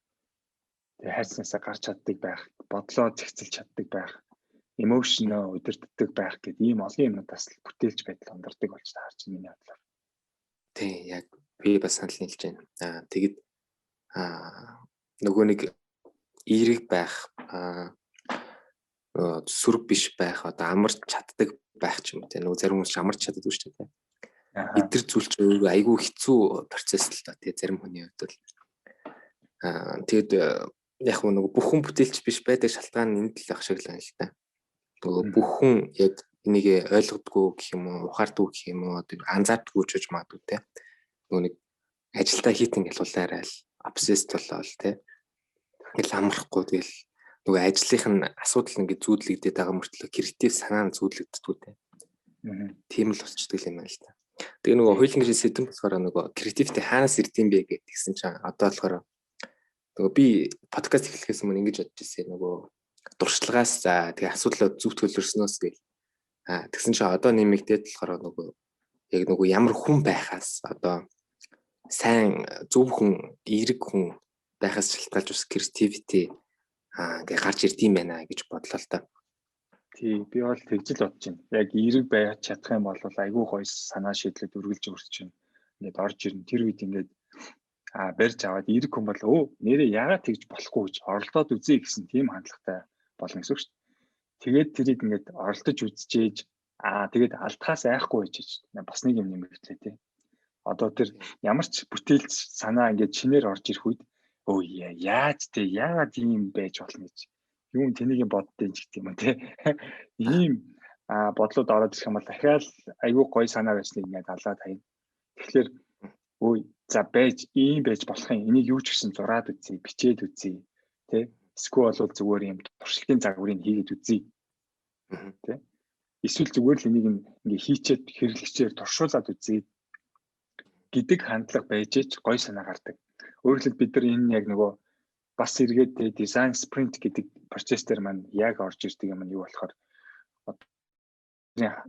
[SPEAKER 2] тэгээд хайрцанаасаа гарч чаддаг байх, бодлоо зэгцэлж чаддаг байх, эмошноо удирддаг байх гэдэг ийм олон юмнуудаас бүтээлч байдал ундардаг болж таарч миний бодлоор.
[SPEAKER 1] Тий, яг би бас санал нийлж байна. Тэгэд нөгөө нэг эерэг байх, сүрэг биш байх, одоо амарч чаддаг байх ч юм уу те. Нөгөө зарим хүмүүс амарч чаддаг шүү дээ. Эдгэр зүйлч айгүй хэцүү процесс л та тий зарим хүний хувьд бол. Тэгэд яг нөгөө бүх хүн бүтээлч биш байдаг шалтгаан нь энд л ах шиг л байна л та. Нөгөө бүх хүн яг энийг ойлгодгүй гэх юм уу, ухаардгүй гэх юм уу, одоо анзаардгүй ч гэж магадгүй те. Нөгөө нэг ажилдаа хийх ингээл улаарай л obsessed болол те. Ингээл амрахгүй тэгэл нөгөө ажлынх нь асуудал ингээд зүүдлэгдээд байгаа мөртлөө креатив санаа нь зүүдлэгддэг те. Тийм л болчдөг юм байна л та. Тэгээ нөгөө хоёулын гэрээ сэдэн болохоор нөгөө креативтэй хаанаас ирдэм бэ гэдгсэн чинь одоо болохоор нөгөө би подкаст эхлэхээс өмнө ингэж бодож ирсэн нөгөө дуршлагаас за тэгээ асуудлаа зөв төлөвлөснөөс гэл. Тэгсэн чинь одоо нэмэгдээд болохоор нөгөө яг нөгөө ямар хүн байхаас одоо сайн зөв хүн, эерэг хүн байхаас шалтгаалж бас креативити ингээ гарч ирдэм байна гэж бодлоо л та.
[SPEAKER 2] Тий, би бол тэгжэл бодож байна. Яг эерэг байж чадах юм бол айгүй гоё санаа шийдлүүд үргэлж өрч чинь ингээд орж ирнэ. Тэр үед ингээд барьж аваад эерэг хүн бол нэрээ яагаад тэгж болохгүй гэж оролдоод үзье гэсэн тийм хандлагатай болно гэсэн үг шүү дээ. Тэгээд тэрийг ингээд оролдож үзчихээж тэгээд алдхаас айхгүй байж бас нэг юм нэмэгдлээ тий. Одоо тэр ямар ч бүтээлч санаа ингээд шинээр орж ирэх үед яаж тий яагаад ийм байж болно гэж юу тэнийг боддیں۔ Ч гэдэг юм тий. Ийм бодлоод ороод ирэх юм бол дахиад айгүй гоё санаа байсныг ингээд алаад хайна. Тэгэхээр за байж ийм байж болох юм. Энийг юу ч гэсэн зураад үзье, бичээд үзье. Тий. Эсвэл бол зүгээр юм туршилтын загварыг хийгээд үзье. Тий. Эсвэл зүгээр л энийг ингээ хийчээд хэрэглэгчээр туршуулад үзье гэдэг хандлага байж ч гоё санаа гардаг. Өөрөлд бид нар энэ яг нөгөө бас эргээд design sprint гэдэг процесс дээр маань яг орж ирдэг юм нь юу болохоор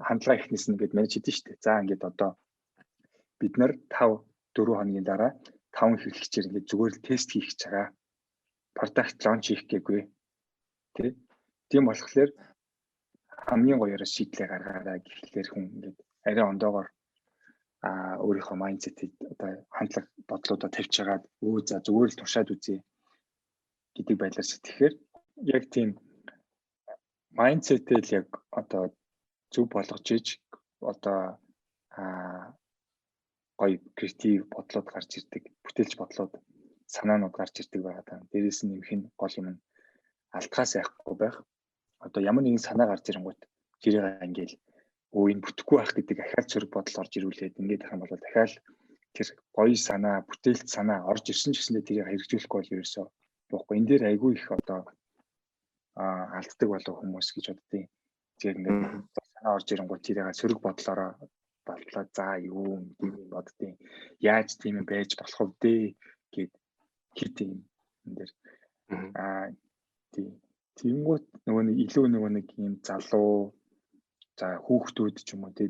[SPEAKER 2] хандлага ихнээс нь ингээд манайж хийдэж штэ. За ингээд одоо бид нар 4 хоногийн дараа 5 хэрэглэгчээр ингээд зүгээр л тест хийх гэж байгаа. Product launch хийх гээгүй. Тийм болохоор хамгийн гоёроос шийдлээ гаргаарай гэхлээр хүн ингээд арай ондоогоор өөрийнхөө майндсетийг одоо хандлага бодлуудаа тавьж хагаад за зүгээр л туршаад үзье гэдэг байдлаар сэтгэхээр яг тийм майндсетэл яг одоо зөв болгож иж одоо гоё креатив бодлууд гарч ирдэг, бүтээлч бодлууд санаанууд гарч ирдэг байгаа даа. Дээрээс нь нэмэх нь гол юм нь алдхаас айхгүй байх. Одоо ямар нэгэн санаа гарч ирэнгүүт тэрийг ингээл энэ бүтэхгүй байх гэдэг ахаад зэрэг бодол орж ирүүлээд ингээд байх юм бол дахиад тэр гоё санаа, бүтээлч санаа орж ирсэн ч гэсэндээ тэрийг хэрэгжүүлэхгүй бол ерөөсөө боохгүй. Энэ дээр айгүй их одоо алддаг болов хүмүүс гэж боддیں۔ Тэгээд ингээд санаа орж ирэнгүүт тэрийг сөрөг бодлороо батлаад за юу юм боддیں۔ Яаж тийм юм байж болох вэ гэд хит юм энэ дээр тиймгүүт нөгөө нэг илүү нөгөө нэг юм залуу за хүүхдүүд ч юм уу тий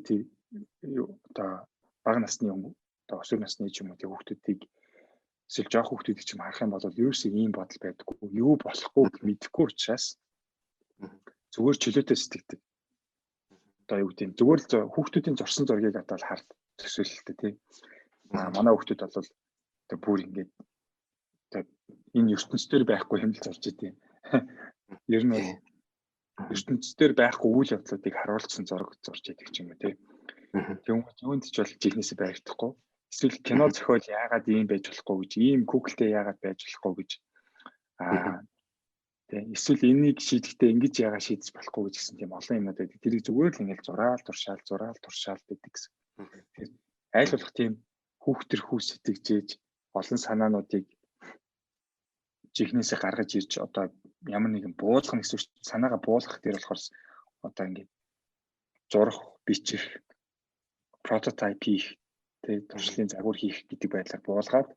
[SPEAKER 2] одоо бага насны одоо өсвөр насны ч юм уу тий хүүхдүүдийг эсвэл жоох хүүхдүүдийг ч юм харах юм бол ерөөсөө ийм бодол байдаггүй юу болохгүй мэдэхгүй учраас зүгээр чөлөөтэй сэтгэдэг. Одоо юу гэдэг зүгээр л хүүхдүүдийн зурсан зургийг атал хард төсөөлөлтөө тий манай хүүхдүүд бол одоо бүр ингээд энэ ертөнцийн байхгүй хэмэл зорж идэв. Ер нь ертөнцийн байхгүй үйл явдлуудыг харуулсан зураг зурж идэг ч юм уу тий. Тэгвэл юунд ч бол жихнээсээ баригдахгүй. Эсвэл кино зохиол яагаад ийм байж болохгүй гэж, ийм Google-тэй яагаад байж болохгүй гэж тий. Эсвэл энийг шийдэхдээ ингэж яагаад шийдэж болохгүй гэж гэсэн тийм олон юмнууд байдаг. Тэрийг зүгээр л ингээл зураал туршаал гэдэг гэсэн. Тэгэхээр айл болох тийм хүүхдэрхүү сэтгэжээж олон санаануудыг жихнээсээ гаргаж ирж одоо ямар нэгэн буулгах гэсэн санаагаа буулгах дээр болохоор одоо ингээд зурх, бичих, прототип хийх, тэгээд туршлын загвар хийх гэдэг байдлаар буулгаад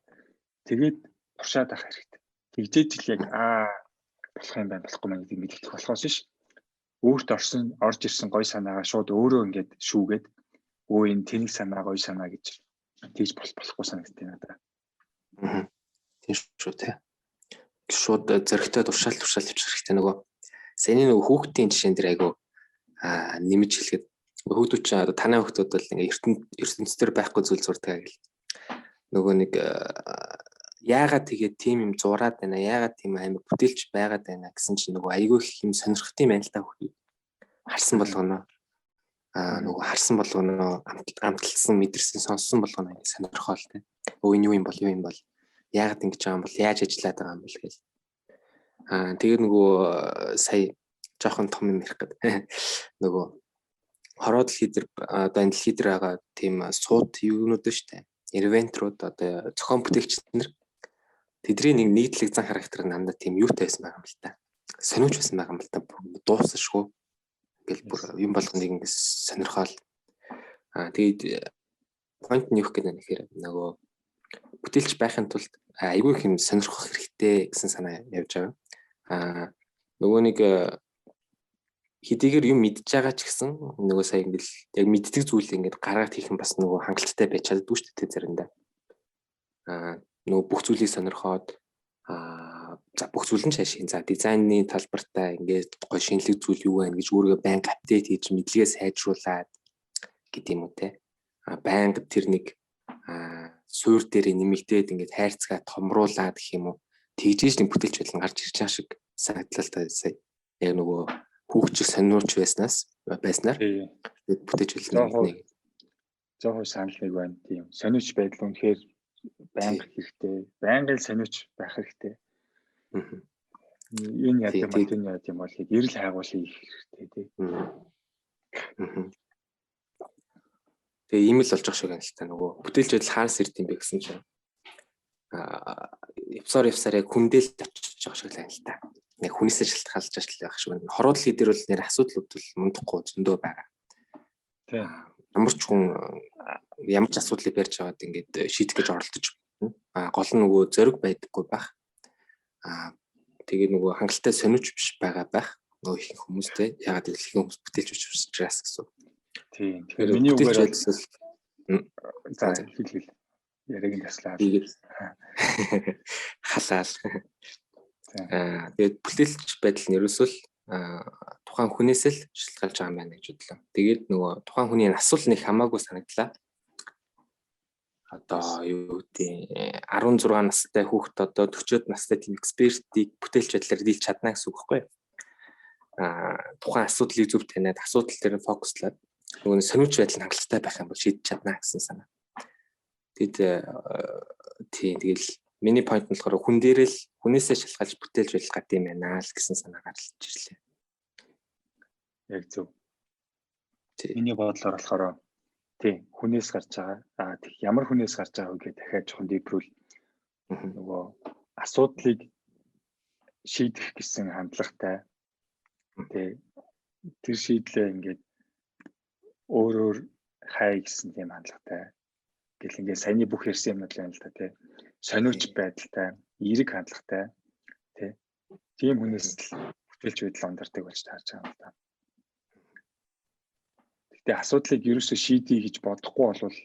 [SPEAKER 2] тэгээд туршаад авах хэрэгтэй. Тэгжээж л яг болох юм байна, болохгүй мэн гэдэг мэдэх болохоос ш. Өөрт орж ирсэн гой санаагаа шууд өөрөө ингээд шүүгээд энэ тэнэг санаа гой санаа гэж тийж болохгүй санагдтыг надад.
[SPEAKER 1] Тийм шүү тий. Шууд зөрөгтэй туршаал явуулах хэрэгтэй. Нөгөө саяны нөгөө хүүхдийн жишээн дээр айгу нэмж хэлгээд хүүхдүүд чинь одоо танай хүүхдүүд бол ингээ ертөнцийн байхгүй зүйл зурдаг гэл. Нөгөө нэг яагаад тэгээд тийм юм зураад байна, яагаад тийм амар бүтээлч байгаад байна гэсэн чинь нөгөө айгу их юм сонирхт юм байна л та хүүхдүүд. Харсан болгоно. Нөгөө харсан болгоно, амталсан, мэдэрсэн, сонссон болгоно ингээ сонирхол тэ. Энэ юу юм бол яагаад ингэж байгаа юм бол яаж ажиллаад байгаа юм бол гэл. Тэгээд нөгөө сая жоохон том юм ярих гэдэг. Нөгөө хороо дэлхий дээр одоо энэ дэлхий дээр байгаа тийм сууд юунууд шүү дээ. Инвенторууд одоо зохион бүтээгчид нар тэдний нэг нийтлэг зан характер нь дандаа тийм юутай байсан байгаа юм л та. сониуч байсан байгаа юм л та дуусашгүй. Ингээл бүр юм болгоныг ингээд сонирхоод тэгээд point нь юу гэх юм нэхээр нөгөө бүтээлч байхын тулд айгүй их юм сонирхох хэрэгтэй гэсэн санаа явж байгаа. Нөгөө нэг хэдийгээр юм мэдж байгаа ч гэсэн нөгөө сая ингээл яг мэддэг зүйлийг ингээд гаргаад хийх нь бас нөгөө хангалттай байж чаддгүй шүү дээ заримдаа. Нөгөө бүх зүйлийг сонирхоод за бүх зүйл нь шашин. За дизайны талбартаа ингээд гоё шинэлэг зүйл юу вэ гэж өөрийгөө байнга апдейт хийж мэдлэгээ сайжруулад гэдэг юм уу те. Байнга тэр нэг суур дээр нэмэгдээд ингээд хайрцгаа томруулаад гэх юм уу. Тэгжээж нэг бүтээлч байдлан гарч ирж байгаа шиг санагдлаа та сая. Яг нөгөө хүүхчиг сониуч байснаар бүтээж байлаа нэг
[SPEAKER 2] жоохон санал нэг байна тийм. Сониуч байдал үнэхээр байнга хэрэгтэй. Байнгын сониуч байх хэрэгтэй. Энэ яд юм бол энэ яд юм бол эрэл хайгуулъя хэрэгтэй тий.
[SPEAKER 1] Тэгээ ийм л болж байгаа шиг байна л та нөгөө бүтээлч байдал хаас ирд юм бэ гэсэн чинь явсаар яг хүндэл очиж байгаа шиг л байна л та. Яг хүнээсээ шалтгаалж байгаа шиг байна. Хороодлын дээр бол нэр асуудлууд бол мундахгүй зөндөө байгаа.
[SPEAKER 2] Тий.
[SPEAKER 1] Ямар ч хүн ямар ч асуудлыг барьж аваад ингээд шийдэх гэж оролдож гол нь нөгөө зориг байдаггүй байх. Тэгээ нөгөө хангалттай сониуч биш байгаа байх. Нөгөө их хүмүүстэй ягаад их хүмүүс бүтээлч учраас гэсэн.
[SPEAKER 2] Тийм. Тэгэхээр миний үгээр за хэл яриг нь таслаа.
[SPEAKER 1] Халаал. Тэгээд бүтээлч байдал нь ерөөсөө тухайн хүнээс л шалтгаалж байгаа юм байна гэж бодлоо. Тэгээд нөгөө тухайн хүний асуулт нэг хамаагүй санагдлаа. Одоо юу гэдэг 16 настай хүүхэд одоо 40-од настай тийм экспертийг бүтээлч байдлаар дийлж чадна гэсэн үг байхгүй юу? Тухайн асуудлыг зөв таниад асуудал дээр фокуслаад нөгөө сониуч байдал хангалттай байх юм бол шийдэж чадна гэсэн санаа. Тэгэл миний point нь болохоор хүн дээрээ л хүнээсээ шалтгаалж бүтээлч байдал гад юм байна л гэсэн санаа гарч ирлээ.
[SPEAKER 2] Яг зөв. Миний бодлоор болохоор тийм хүнээс гарч байгаа. Ямар хүнээс гарч байгааг гэдээ дахиад жоохон дийпрүүл нөгөө асуудлыг шийдэх гэсэн хандлагатай. Тэр шийдлээ ингээд өөрөөр хай гэсэн тийм хандлагатай. Гэл ингээд саяны бүх ярьсан юмнууд л байна л та тий. Сониуч байдалтай, эерэг хандлагатай тий. Тийм хүнээс бүтээлч байдал ондардаг болж таарч байгаа юм да. Тэгээ асуудлыг ерөөсөө шийдье гэж бодохгүй болвол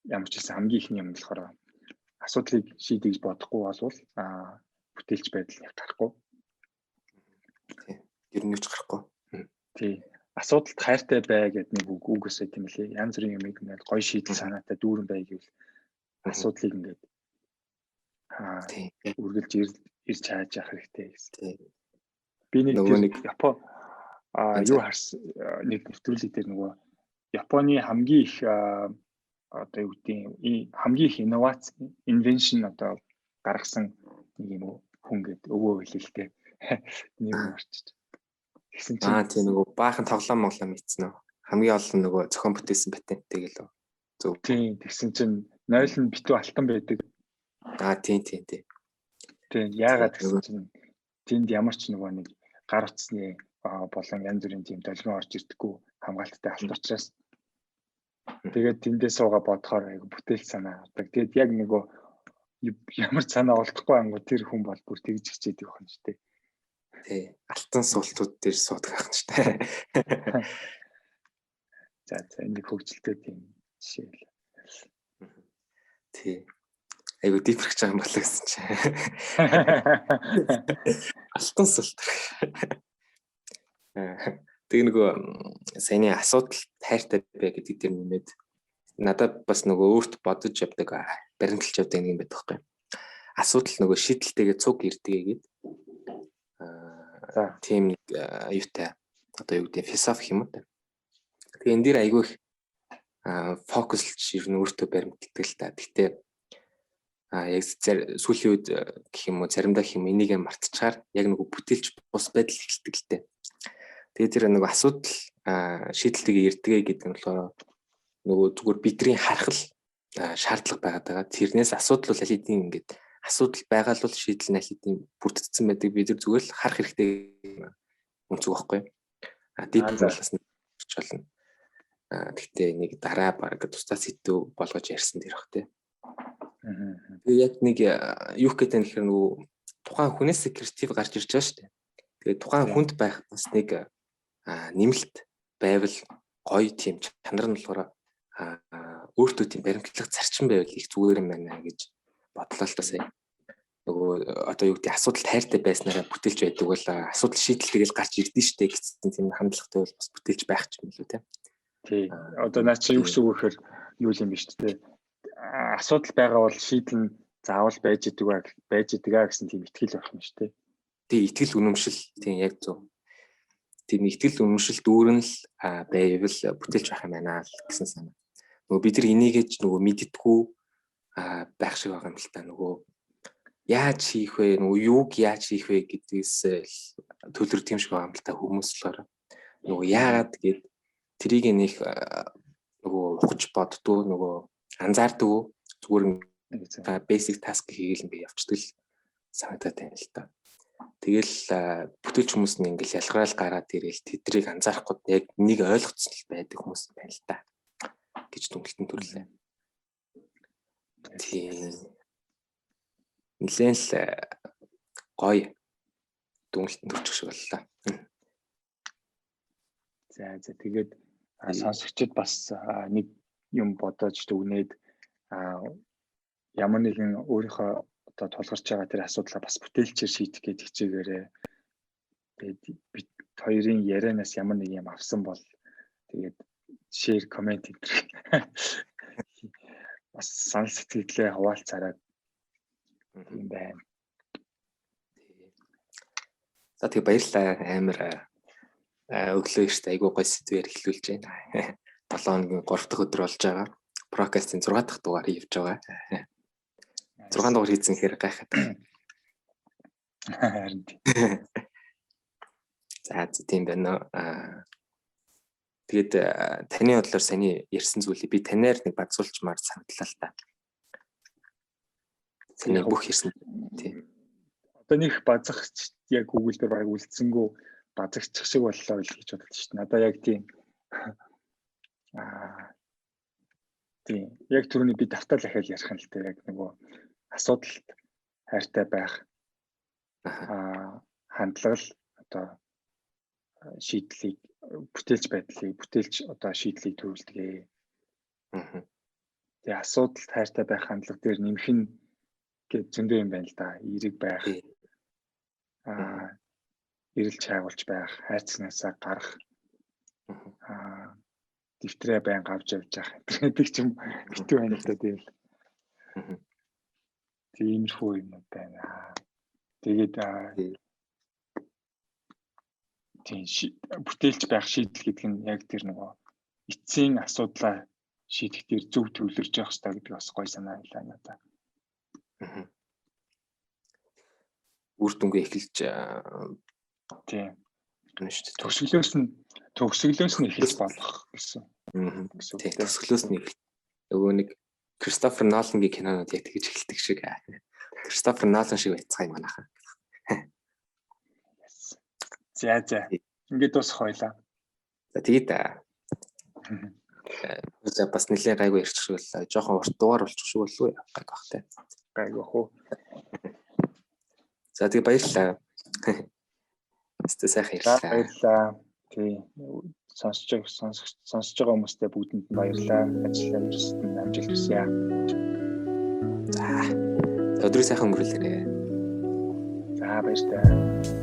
[SPEAKER 2] ямар ч хэлсэн хамгийн ихний юм болохоор асуудлыг шийдье гэж бодохгүй болвол бүтээлч байдал гарахгүй.
[SPEAKER 1] Ер нь ч гарахгүй.
[SPEAKER 2] Тий. Асуудалд хайртай бай гэдэг нэг үгөөсөө тийм лээ. Янз бүрийн юм ингээд гоё шийдэл санаатай дүүрэн бай гэвэл асуудлыг ингээд үргэлж ирж хааж явах хэрэгтэй гэсэн. Би нэг Япон юу харсан нэг нэвтрүүлэг дээр нөгөө Японы хамгийн их одоо юу гэдэг хамгийн их инновац invention одоо гаргасан нэг юм хүн гэдэг өвөө хэлэлтэй нэг юм орчиж. Тэгсэн чинь
[SPEAKER 1] тийм нөгөө баахан тоглоом ийцэн үү. Хамгийн олон нөгөө зохион бүтээсэн патенттэй гэлөө. Зөв.
[SPEAKER 2] Тийм тэгсэн чинь 0 нь битүү алтан байдаг.
[SPEAKER 1] Тийм.
[SPEAKER 2] Тийм яагаад гэсэн чинь тэнд ямар ч нөгөө нэг гар утасны болон янз бүрийн тийм долгион орж ирдэггүй хамгаалттай алт учраас тэгээд тэндээ суугаа бодохоор айгу бүтээл санаа авдаг. Тэгээд яг нөгөө ямар ч санаа олдохгүй ангуу тэр хүн бол бүр тэгж хичээдэг байх юм шүү дээ.
[SPEAKER 1] Тий. Алтан суултууд дээр суудаг байх ч таа.
[SPEAKER 2] За энэ хөгжилтэй тийм жишээ л.
[SPEAKER 1] Тий. Айгу дипрэх гэж байгаа юм болоо гэсэн чинь. Алтан суулт. Тэгээ нөгөө саяны асуудал хайртай бай гэдэг дээр нэмээд надад бас нөгөө өөрт бодож явдаг баримталж явдаг юм байдаг байхгүй. Асуудал нөгөө шийдэлтэйгээ цуг ирдгээгээд тийм нэг аюутай одоо юу гэдэг философи юм уу та. Тэгээ энэ дээр айгүй их фокуслж ирнэ өөртөө баримталдаг л та. Гэхдээ яг сүүлийн үед гэх юм уу заримдаа гэх юм энийгээ мартчихаар яг нөгөө бүтээлч бус байдал эхэлдэг л дээ. Тэгээ тэр нөгөө асуудал шийдэлтэйгээ ирдгээ гэдэг нь болохоор нөгөө зүгээр бидний харах шаардлага байгаа. Тэрнээс асуудал бол аль хэдийн ингээд асуудал байгаа л бол шийдэл нэлээд бүрдсэн байдаг. Бид нар зүгээр л харах хэрэгтэй үнцэг байхгүй. Deep болоос нь болно. Гэхдээ нэг дараа баг тусдаа сэдв болгож ярьсан дэрх тий. Тэгээ яг нэг юу гэдэг нь гэхээр нөгөө тухайн хүнээс креатив гарч ирж байгаа шүү дээ. Тэгээ тухайн хүнд байх бас нэг нэмэлт байвал гоё тийм чанар нь болохоор өөртөө тийм баримтлах зарчим байвал их зүгээр юм байна гэж бодлоо л та сая. Нөгөө одоо юу гэдэг асуудалд хайртай байснараа бүтээлж байдаг бол асуудал шийдэл тэгэл гарч ирдэ штэ гэсэн тийм хандлагатай бол бас бүтээлж байх ч юм лүү те.
[SPEAKER 2] Тий. Одоо наа чи юу гэсэн үг гэхээр юу юм биш те. Асуудал байгаа бол шийдэл нь заавал байж идэг гэсэн тийм итгэл байх юм шүү дээ.
[SPEAKER 1] Тий, итгэл үнэмшил тийм яг зөв. Тийм итгэл үнэмшил дүүрэн л байвал бүтээлж байх юм байна л гэсэн санаа. Нөгөө бид нар энийгэж нөгөө мэддэггүй байх шиг байгаа юм л та. Нөгөө яаж хийх вэ? Нөгөө юуг яаж хийх вэ гэдгээс төлөр тийм шиг байгаа юм л та хүмүүс болохоор. Нөгөө яагаад гээд трийг нэг нөгөө ухаж боддгоо нөгөө анзаардаг зүгээр basic task хийгээл ингээ явцдаг л санагдаад байна л та. Тэгэл бүтээлч хүмүүс нь ингээл ялгараал гараад ирээл тэдрийг анзаарахгүй яг нэг ойлгоцсон л байдаг хүмүүс байна л та гэж дүнэлтэн төрлөө. Тийм. Нэлээн л гоё дүнэлтэн төрчих шиг боллоо.
[SPEAKER 2] За тэгээд сонсогчид бас нэг юм бодож дүгнээд ямар нэгэн өөрийнхөө одоо тулгарч байгаа тэр асуудлаа бас бүтээлчээр шийдэх гэж хичээгээрээ. Тэгээд бид хоёрын ярианаас ямар нэг юм авсан бол тэгээд share comment хийх. Бас санал сэтгэлээ хуваалцаарай юм байна.
[SPEAKER 1] За тэгээ баярлалаа амар өглөө ихтэй айгуу гоё сэдвээр эхлүүлж байна. 7 хоногийн 3 дахь өдөр болж байгаа. Прокастын 6 дахь дугаар явж байгаа. 6 дугаар хийсэн хэрэг гайхаад байна. За тийм байна. Тэгээд таны бодлоор саний ярьсан зүйлийг би танаар нэг багцуулчмаар санагдлаа л та. Саний бүх ярьсан. Тийм.
[SPEAKER 2] Одоо нэг базагч яг Google дээр баг үлдсэнгүү базагчих шиг боллоо гэж бодлоо шүү дээ. Надаа яг тийм тийм яг түрүүний би давтал ахиад ярих юм л дээ. Яг нөгөө асуудалд хайртай байх хандлага л одоо шийдлийг бүтээлч одоо шийдлийг төрүүлдэг. Тэгээ асуудалд хайртай байх хандлага дээр нэмэх нь гэж зөндөө юм байна л да. Эерэг байх. Эрэлж хайгуулж байх, хайрцагнаасаа гарах. Дэвтрээ байнга авч явж явах гэдэг ч юм битүү байна л да тэгэл. Тиймэрхүү юм байна. Тэгээд тийм бүтээлч байх шийдэл гэдэг нь яг тэр нөгөө эцсийн асуудлаа шийдэх дээр зөв төвлөрж явах хэрэгтэй гэдэг бас гоё санаа байлаа надад.
[SPEAKER 1] Үр дүнгээ эхэлж
[SPEAKER 2] тийм төгсгөлөөс нь эхэлж болох гэсэн.
[SPEAKER 1] Тийм төгсгөлөөс нь эхэл. Нөгөө нэг Кристофер Нолангийн кинонууд яг тэгж эхэлдэг шиг. Кристофер Нолан шиг байцгаа юм анаха.
[SPEAKER 2] За ингээд бас хойлоо.
[SPEAKER 1] За тэгээд бас нэлээд гайгүй ярьчих шиг боллоо. Жохон урт дугаар болчих шиг болов уу? Гайг бахтай.
[SPEAKER 2] Гайгүй хөө.
[SPEAKER 1] За тэгээд баярлалаа. Өстө сайхан ярьлаа.
[SPEAKER 2] Баярлалаа. Тий. Сонсож байгаа хүмүүстээ бүгдэнд нь баярлалаа. Ажил амжилт хүсье.
[SPEAKER 1] За өдрөө сайхан өнгөрүүлээрэй.
[SPEAKER 2] За баярлалаа.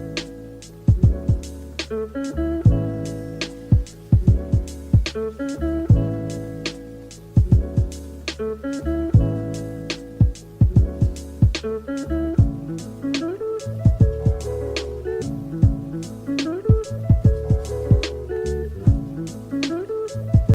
[SPEAKER 3] Thank you.